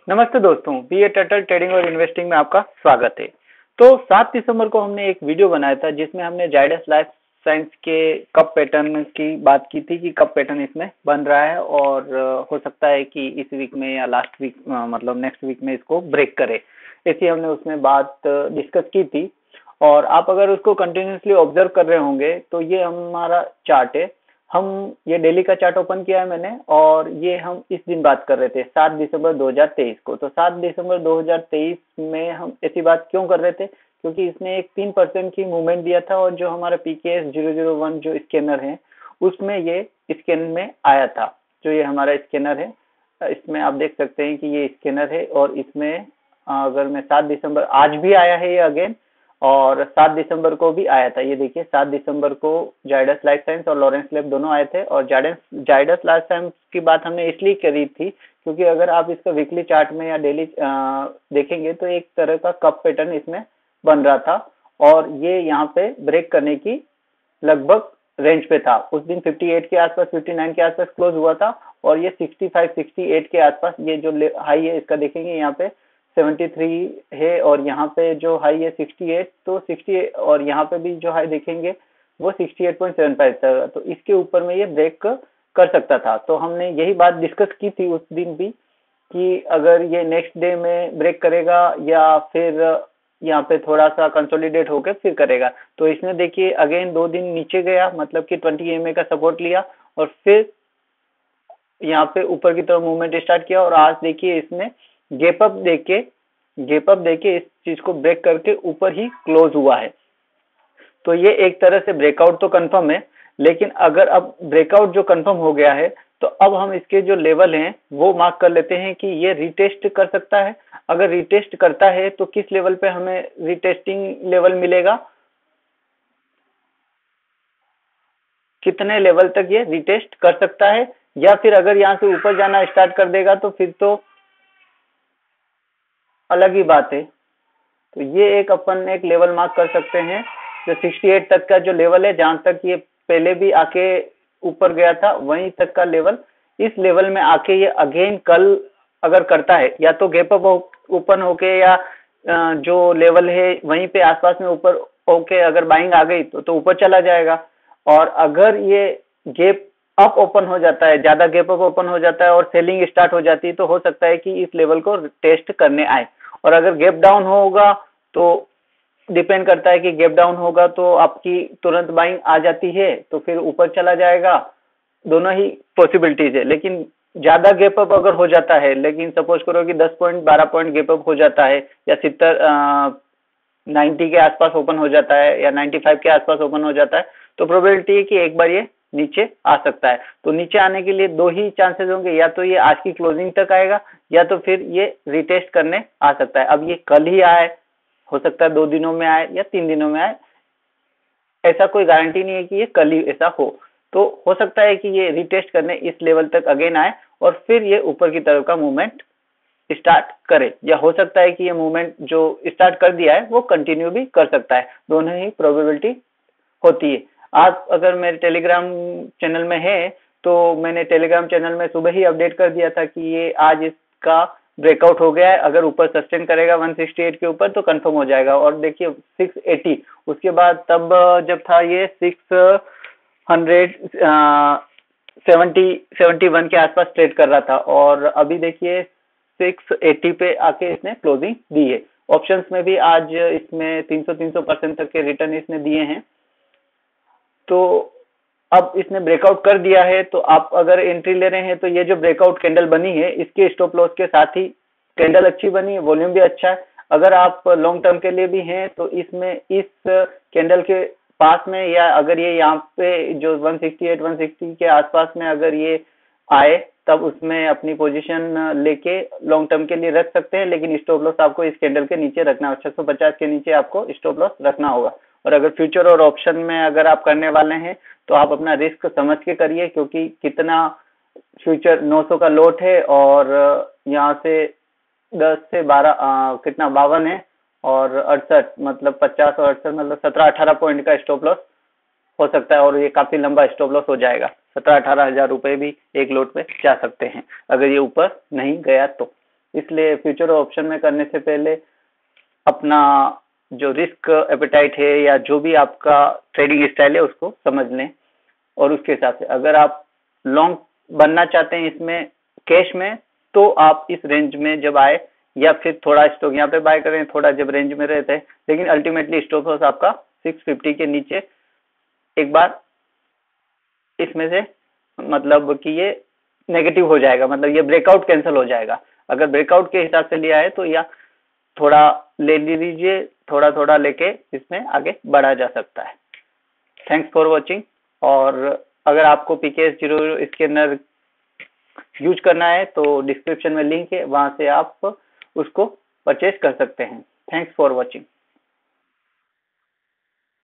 नमस्ते दोस्तों, BA turtle trading और इन्वेस्टिंग में आपका स्वागत है। तो 7 दिसंबर को हमने एक वीडियो बनाया था जिसमें हमने जायडस लाइफ साइंस के कप पैटर्न की बात की थी कि कप पैटर्न इसमें बन रहा है और हो सकता है कि इस वीक में या लास्ट वीक मतलब नेक्स्ट वीक में इसको ब्रेक करे। ऐसी हमने उसमें बात डिस्कस की थी और आप अगर उसको कंटिन्यूसली ऑब्जर्व कर रहे होंगे तो ये हमारा चार्ट है। हम ये डेली का चार्ट ओपन किया है मैंने और ये हम इस दिन बात कर रहे थे 7 दिसंबर 2023 को। तो 7 दिसंबर 2023 में हम ऐसी बात क्यों कर रहे थे, क्योंकि इसने एक 3% की मूवमेंट दिया था और जो हमारा PKS 001 जो स्कैनर है उसमें ये स्कैन में आया था। जो ये हमारा स्कैनर है इसमें आप देख सकते हैं कि ये स्कैनर है और इसमें अगर मैं 7 दिसंबर आज भी आया है ये अगेन और 7 दिसंबर को भी आया था। ये देखिए 7 दिसंबर को जायडस लाइफ साइंस और लॉरेंस लैब दोनों आए थे और जायडस लाइफ साइंस की बात हमने इसलिए करी थी क्योंकि अगर आप इसका वीकली चार्ट में या डेली देखेंगे तो एक तरह का कप पैटर्न इसमें बन रहा था और ये यहाँ पे ब्रेक करने की लगभग रेंज पे था। उस दिन 58 के आसपास 59 के आसपास क्लोज हुआ था और ये 65 68 के आसपास ये जो हाई है इसका देखेंगे यहाँ पे 73 है और यहाँ पे जो हाई है 68, तो 68 और यहाँ पे भी जो हाई देखेंगे वो 68.75 था। तो इसके ऊपर में ये ब्रेक कर सकता था। तो हमने यही बात डिस्कस की थी उस दिन भी कि अगर ये नेक्स्ट डे में ब्रेक करेगा या फिर यहाँ पे थोड़ा सा कंसोलिडेट होकर फिर करेगा। तो इसने देखिए अगेन 2 दिन नीचे गया, मतलब कि 20 EMA का सपोर्ट लिया और फिर यहाँ पे ऊपर की तरफ मूवमेंट स्टार्ट किया और आज देखिए इसने गैप अप देके इस चीज को ब्रेक करके ऊपर ही क्लोज हुआ है। तो ये एक तरह से ब्रेकआउट तो कंफर्म है, लेकिन अगर अब ब्रेकआउट जो कंफर्म हो गया है तो अब हम इसके जो लेवल हैं वो मार्क कर लेते हैं कि ये रिटेस्ट कर सकता है। अगर रिटेस्ट करता है तो किस लेवल पे हमें रिटेस्टिंग लेवल मिलेगा, कितने लेवल तक ये रिटेस्ट कर सकता है, या फिर अगर यहाँ से ऊपर जाना स्टार्ट कर देगा तो फिर तो अलग ही बात है। तो ये अपन एक लेवल मार्क कर सकते हैं जो 68 तक का जो लेवल है, जहां तक ये पहले भी आके ऊपर गया था वहीं तक का लेवल। इस लेवल में आके ये अगेन कल अगर करता है या तो गैप अप ओपन होके या जो लेवल है वहीं पे आसपास में ऊपर होके अगर बाइंग आ गई तो ऊपर चला जाएगा। और अगर ये गैप अप ओपन हो जाता है, ज्यादा गैप अप ओपन हो जाता है और सेलिंग स्टार्ट हो जाती है तो हो सकता है कि इस लेवल को टेस्ट करने आए। और अगर गैप डाउन होगा तो डिपेंड करता है कि गैप डाउन होगा तो आपकी तुरंत बाइंग आ जाती है तो फिर ऊपर चला जाएगा। दोनों ही पॉसिबिलिटीज है, लेकिन ज्यादा गैप अप अगर हो जाता है, लेकिन सपोज करो कि 10 पॉइंट 12 पॉइंट गैप अप हो जाता है या 90 के आसपास ओपन हो जाता है या 95 के आसपास ओपन हो जाता है तो प्रोबेबिलिटी है कि एक बार ये नीचे आ सकता है। तो नीचे आने के लिए 2 ही चांसेस होंगे, या तो ये आज की क्लोजिंग तक आएगा या तो फिर ये रिटेस्ट करने आ सकता है। अब ये कल ही आए, हो सकता है 2 दिनों में आए या 3 दिनों में आए, ऐसा कोई गारंटी नहीं है कि ये कल ही ऐसा हो। तो हो सकता है कि ये रिटेस्ट करने इस लेवल तक अगेन आए और फिर ये ऊपर की तरफ का मूवमेंट स्टार्ट करे, या हो सकता है कि ये मूवमेंट जो स्टार्ट कर दिया है वो कंटिन्यू भी कर सकता है। दोनों ही प्रोबेबिलिटी होती है। आप अगर मेरे टेलीग्राम चैनल में है तो मैंने टेलीग्राम चैनल में सुबह ही अपडेट कर दिया था कि ये आज इसका ब्रेकआउट हो गया है। अगर ऊपर सस्टेन करेगा 168 के ऊपर तो कंफर्म हो जाएगा। और देखिए 680 उसके बाद तब जब था ये 671 के आसपास ट्रेड कर रहा था और अभी देखिए 680 पे आके इसने क्लोजिंग दी है। ऑप्शंस में भी आज इसमें 300% तक के रिटर्न इसने दिए हैं। तो अब इसने ब्रेकआउट कर दिया है तो आप अगर एंट्री ले रहे हैं तो ये जो ब्रेकआउट कैंडल बनी है इसके स्टॉप लॉस के साथ ही कैंडल अच्छी बनी है, वॉल्यूम भी अच्छा है। अगर आप लॉन्ग टर्म के लिए भी हैं तो इसमें इस कैंडल के पास में, या अगर ये यहाँ पे जो 168 160 के आसपास में अगर ये आए तब उसमें अपनी पोजीशन लेके लॉन्ग टर्म के लिए रख सकते हैं, लेकिन स्टॉप लॉस आपको इस कैंडल के नीचे रखना है। 650 के नीचे आपको स्टॉप लॉस रखना होगा। और अगर फ्यूचर और ऑप्शन में अगर आप करने वाले हैं तो आप अपना रिस्क समझ के करिए, क्योंकि कितना फ्यूचर 900 का लोट है और यहाँ से 10 से 12 कितना 52 है और 68 मतलब 50 और 68 मतलब 17-18 पॉइंट का स्टॉप लॉस हो सकता है और ये काफी लंबा स्टॉप लॉस हो जाएगा। 17-18 हजार रुपए भी एक लोट पे जा सकते हैं अगर ये ऊपर नहीं गया तो। इसलिए फ्यूचर ऑप्शन में करने से पहले अपना जो रिस्क एपेटाइट है या जो भी आपका ट्रेडिंग स्टाइल है उसको समझ लें, और उसके हिसाब से अगर आप लॉन्ग बनना चाहते हैं इसमें कैश में, तो आप इस रेंज में जब आए या फिर थोड़ा स्टॉक यहाँ पे बाय करें, थोड़ा जब रेंज में रहते हैं, लेकिन अल्टीमेटली स्टॉप लॉस आपका 650 के नीचे एक बार इसमें से मतलब कि ये नेगेटिव हो जाएगा, मतलब ये ब्रेकआउट कैंसिल हो जाएगा। अगर ब्रेकआउट के हिसाब से लिया है तो या थोड़ा ले लीजिए, थोड़ा थोड़ा लेके इसमें आगे बढ़ा जा सकता है। Thanks for watching. और अगर आपको पीकेएस 00 इसके अंदर यूज करना है तो डिस्क्रिप्शन में लिंक है, वहां से आप उसको परचेज कर सकते हैं। Thanks for watching.